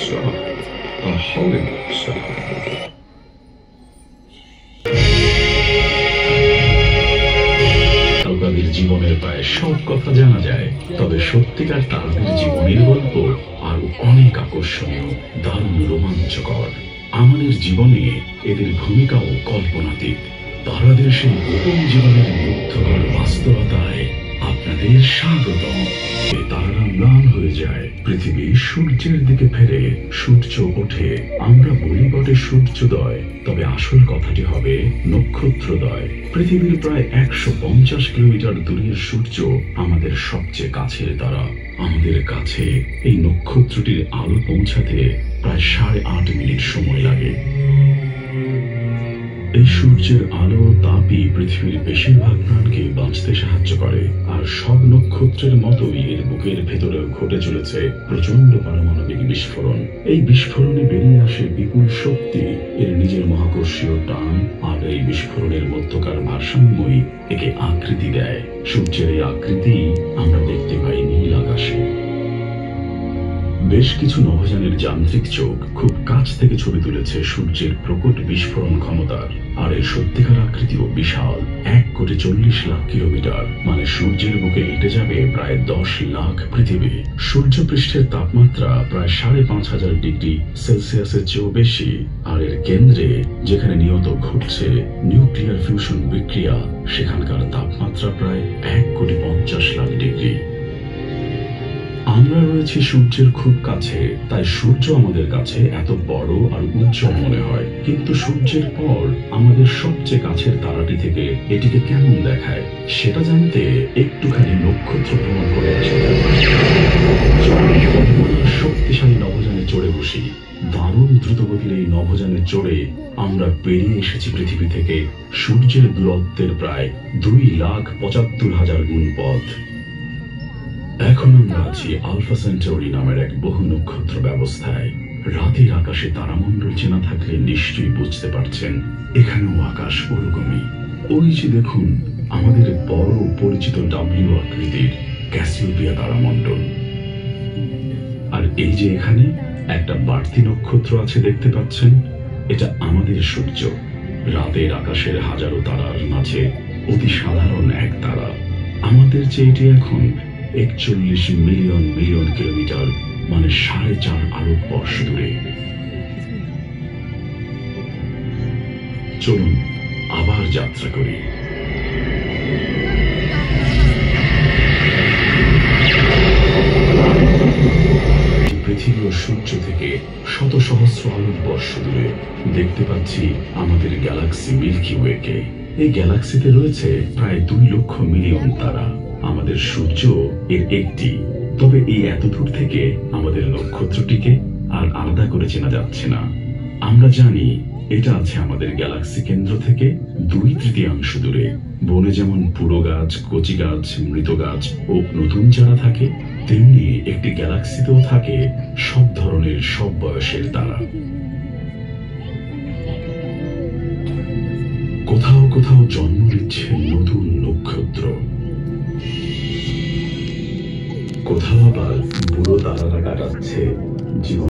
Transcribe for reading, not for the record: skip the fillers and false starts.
star, a Hollywood star. তারকাদের জীবনের প্রায় সব কথা জানা যায়, তবে সত্যিকার তারকাদের জীবনের গল্প আরো অনেক আকর্ষণীয়, দারুণ রোমাঞ্চকর। আমাদের জীবনে এদের ভূমিকাও কল্পনাতীত। তারাদের সেই গোপন জীবনের মুগ্ধকর বাস্তবতায় আপনাদের স্বাগতম। তারারা ম্লান হয়ে যায়, পৃথিবী সূর্যের দিকে ফেরে, সূর্য ওঠে, আমরা বলি বটে সূর্যোদয়, তবে আসল কথাটি হবে নক্ষত্রোদয়। পৃথিবীর প্রায় 150 কিলোমিটার দূরের সূর্য আমাদের সবচেয়ে কাছের তারা। আমাদের কাছে এই নক্ষত্রটির আলো পৌঁছাতে প্রায় 8.5 মিনিট সময় লাগে। এই সূর্যের আলো তাপই পৃথিবীর বেশিরভাগ প্রাণকে বাঁচতে সাহায্য করে, আর সব নক্ষত্রের মতোই এর বুকের ভেতরেও ঘটে চলেছে প্রচন্ড পারমাণবিক বিস্ফোরণ। এই বিস্ফোরণে বেরিয়ে আসে বিপুল শক্তি, এর নিজের মহাকর্ষীয় টান, আর এই বিস্ফোরণের মধ্যকার ভারসাম্যই একে আকৃতি দেয়। সূর্যের এই আকৃতি আমরা দেখতে পাই নীল আকাশে। বেশ কিছু নভোযানের যান্ত্রিক চোখ খুব কাছ থেকে ছবি তুলেছে সূর্যের প্রকট বিস্ফোরণ ক্ষমতার, আর এর সত্যিকার আকৃতিও বিশাল। 1,40,00,000 কিলোমিটার, মানে সূর্যের বুকে হেঁটে যাবে প্রায় 10 লাখ পৃথিবী। সূর্যপৃষ্ঠের তাপমাত্রা প্রায় 5,500 ডিগ্রি সেলসিয়াসের চেয়েও বেশি, আর এর কেন্দ্রে যেখানে নিয়ত ঘটছে নিউক্লিয়ার ফিউশন বিক্রিয়া, সেখানকার তাপমাত্রা প্রায় 1,50,00,000 ডিগ্রি। আমরা রয়েছি সূর্যের খুব কাছে, তাই সূর্য আমাদের কাছে এত বড় আর উজ্জ্বল মনে হয়। কিন্তু সূর্যের পর আমাদের সবচেয়ে কাছের তারাটি থেকে এটিকে কেমন দেখায়, সেটা জানতে একটুখানি নক্ষত্র ভ্রমণ করে আসা যাক। শক্তিশালী নভোযানে চড়ে বসি। দারুণ দ্রুতগতির এই নভোযানে চড়ে আমরা পেরিয়ে এসেছি পৃথিবী থেকে সূর্যের দূরত্বের প্রায় 2,75,000 গুণ পথ। এখন আমরা আছি আলফা সেন্টাউরি নামের এক বহু নক্ষত্র ব্যবস্থায়। রাতের আকাশে তারামণ্ডল চেনা থাকলে নিশ্চয়ই বুঝতে পারছেন এখানেও আকাশ ওরকমই। ওই যে দেখুন আমাদের বড় পরিচিত ডাব্লিউ আকৃতির ক্যাসিওপিয়া তারামণ্ডল। আর এই যে এখানে একটা বাড়তি নক্ষত্র আছে দেখতে পাচ্ছেন, এটা আমাদের সূর্য। রাতের আকাশের হাজারো তারার মাঝে অতি সাধারণ এক তারা। আমাদের চেয়ে এটি এখন 41 মিলিয়ন মিলিয়ন কিলোমিটার, মানে 4.5 আলোকবর্ষ দূরে। চলুন আবার যাত্রা করি। পৃথিবী ও সূর্য থেকে শত সহস্র আলোকবর্ষ দূরে দেখতে পাচ্ছি আমাদের গ্যালাক্সি মিল্কি ওয়েকে। এই গ্যালাক্সিতে রয়েছে প্রায় 2 লক্ষ মিলিয়ন তারা। আমাদের সূর্য এর একটি, তবে এই এত দূর থেকে আমাদের নক্ষত্রটিকে আর আলাদা করে চেনা যাচ্ছে না। আমরা জানি এটা আছে আমাদের গ্যালাক্সি কেন্দ্র থেকে 2/3 দূরে। বনে যেমন পুরো গাছ, কচি গাছ, মৃত গাছ ও নতুন চারা থাকে, তেমনি একটি গ্যালাক্সিতেও থাকে সব ধরনের সব বয়সের তারা। কোথাও কোথাও জন্ম নিচ্ছে নতুন নক্ষত্র, কোথাও আবার বুড়ো তারারা কাটাচ্ছে জীবন।